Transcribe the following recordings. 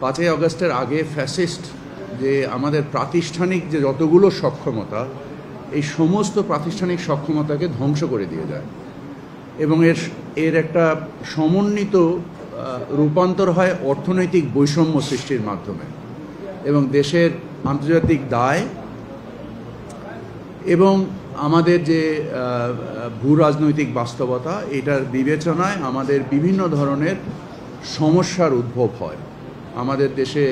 5ই আগস্টের আগে ফ্যাসিস্ট যে আমাদের প্রাতিষ্ঠানিক যে যতগুলো সক্ষমতা, এই সমস্ত প্রাতিষ্ঠানিক সক্ষমতাকে ধ্বংস করে দিয়ে যায় এবং এর একটা সমন্বিত রূপান্তর হয় অর্থনৈতিক বৈষম্য সৃষ্টির মাধ্যমে এবং দেশের আন্তর্জাতিক দায় এবং আমাদের যে ভূ রাজনৈতিক বাস্তবতা, এটার বিবেচনায় আমাদের বিভিন্ন ধরনের সমস্যার উদ্ভব হয়। আমাদের দেশে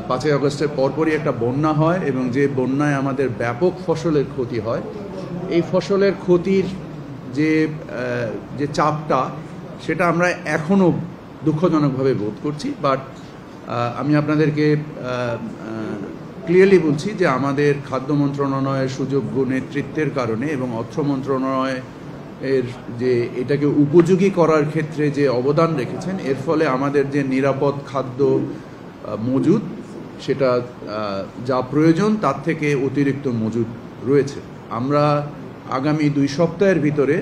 5ই আগস্টের পরপরই একটা বন্যা হয় এবং যে বন্যায় আমাদের ব্যাপক ফসলের ক্ষতি হয়। এই ফসলের ক্ষতির যে চাপটা, সেটা আমরা এখনও দুঃখজনকভাবে বোধ করছি। বাট আমি আপনাদেরকে ক্লিয়ারলি বলছি যে আমাদের খাদ্য মন্ত্রণালয়ের সুযোগ্য নেতৃত্বের কারণে এবং অর্থ মন্ত্রণালয়ের যে এটাকে উপযোগী করার ক্ষেত্রে যে অবদান রেখেছেন, এর ফলে আমাদের যে নিরাপদ খাদ্য মজুদ, সেটা যা প্রয়োজন তার থেকে অতিরিক্ত মজুদ রয়েছে। আমরা আগামী 2 সপ্তাহের ভিতরে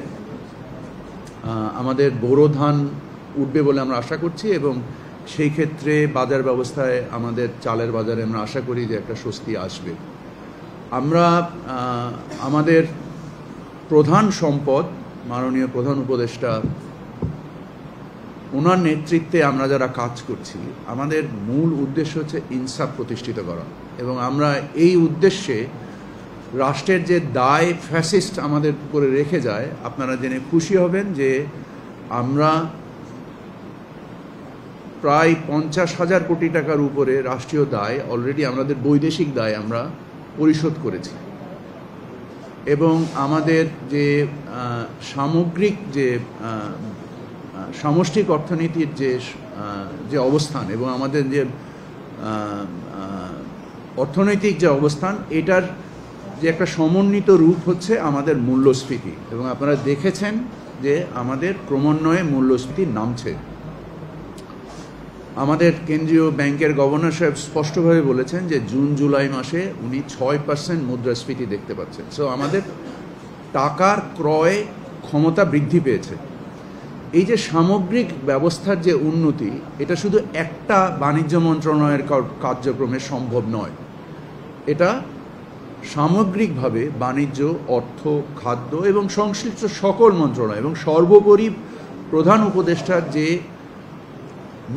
আমাদের বোরো ধান উঠবে বলে আমরা আশা করছি এবং সেই ক্ষেত্রে বাজার ব্যবস্থায় আমাদের চালের বাজারে আমরা আশা করি যে একটা স্বস্তি আসবে। আমরা আমাদের প্রধান সম্পদ মাননীয় প্রধান উপদেষ্টা, ওনার নেতৃত্বে আমরা যারা কাজ করছি, আমাদের মূল উদ্দেশ্য হচ্ছে ইনসাফ প্রতিষ্ঠিত করা এবং আমরা এই উদ্দেশ্যে রাষ্ট্রের যে দায় ফ্যাসিস্ট আমাদের উপরে রেখে যায়, আপনারা জেনে খুশি হবেন যে আমরা প্রায় 50,000 কোটি টাকার উপরে রাষ্ট্রীয় দায় অলরেডি আমাদের বৈদেশিক দায় আমরা পরিশোধ করেছি এবং আমাদের যে সামগ্রিক যে সামষ্টিক অর্থনীতির যে অবস্থান এবং আমাদের যে অর্থনৈতিক যে অবস্থান, এটার যে একটা সমন্বিত রূপ হচ্ছে আমাদের মূল্যস্ফীতি এবং আপনারা দেখেছেন যে আমাদের ক্রমান্বয়ে মূল্যস্ফীতি নামছে। আমাদের কেন্দ্রীয় ব্যাংকের গভর্নর সাহেব স্পষ্টভাবে বলেছেন যে জুন জুলাই মাসে উনি 6% মুদ্রাস্ফীতি দেখতে পাচ্ছেন। সো আমাদের টাকার ক্রয় ক্ষমতা বৃদ্ধি পেয়েছে। এই যে সামগ্রিক ব্যবস্থার যে উন্নতি, এটা শুধু একটা বাণিজ্য মন্ত্রণালয়ের কার্যক্রমে সম্ভব নয়, এটা সামগ্রিকভাবে বাণিজ্য, অর্থ, খাদ্য এবং সংশ্লিষ্ট সকল মন্ত্রণালয় এবং সর্বোপরি প্রধান উপদেষ্টার যে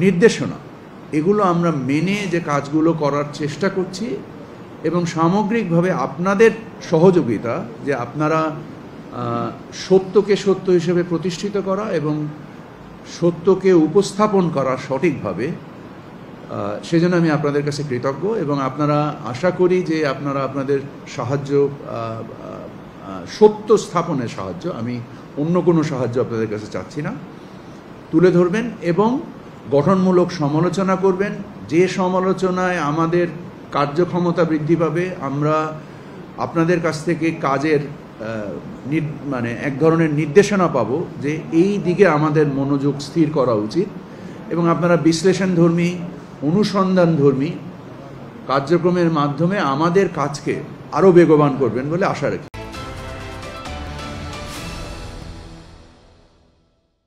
নির্দেশনা, এগুলো আমরা মেনে যে কাজগুলো করার চেষ্টা করছি এবং সামগ্রিকভাবে আপনাদের সহযোগিতা, যে আপনারা সত্যকে সত্য হিসেবে প্রতিষ্ঠিত করা এবং সত্যকে উপস্থাপন করা সঠিকভাবে, সেজন্য আমি আপনাদের কাছে কৃতজ্ঞ এবং আপনারা আশা করি যে আপনারা আপনাদের সাহায্য, সত্য স্থাপনের সাহায্য, আমি অন্য কোনো সাহায্য আপনাদের কাছে চাচ্ছি না, তুলে ধরবেন এবং গঠনমূলক সমালোচনা করবেন। যে সমালোচনায় আমাদের কার্যক্ষমতা বৃদ্ধি পাবে, আমরা আপনাদের কাছ থেকে কাজের মানে এক ধরনের নির্দেশনা পাবো যে এই দিকে আমাদের মনোযোগ স্থির করা উচিত এবং আপনারা বিশ্লেষণধর্মী, অনুসন্ধানধর্মী কার্যক্রমের মাধ্যমে আমাদের কাজকে আরও বেগবান করবেন বলে আশা রাখি।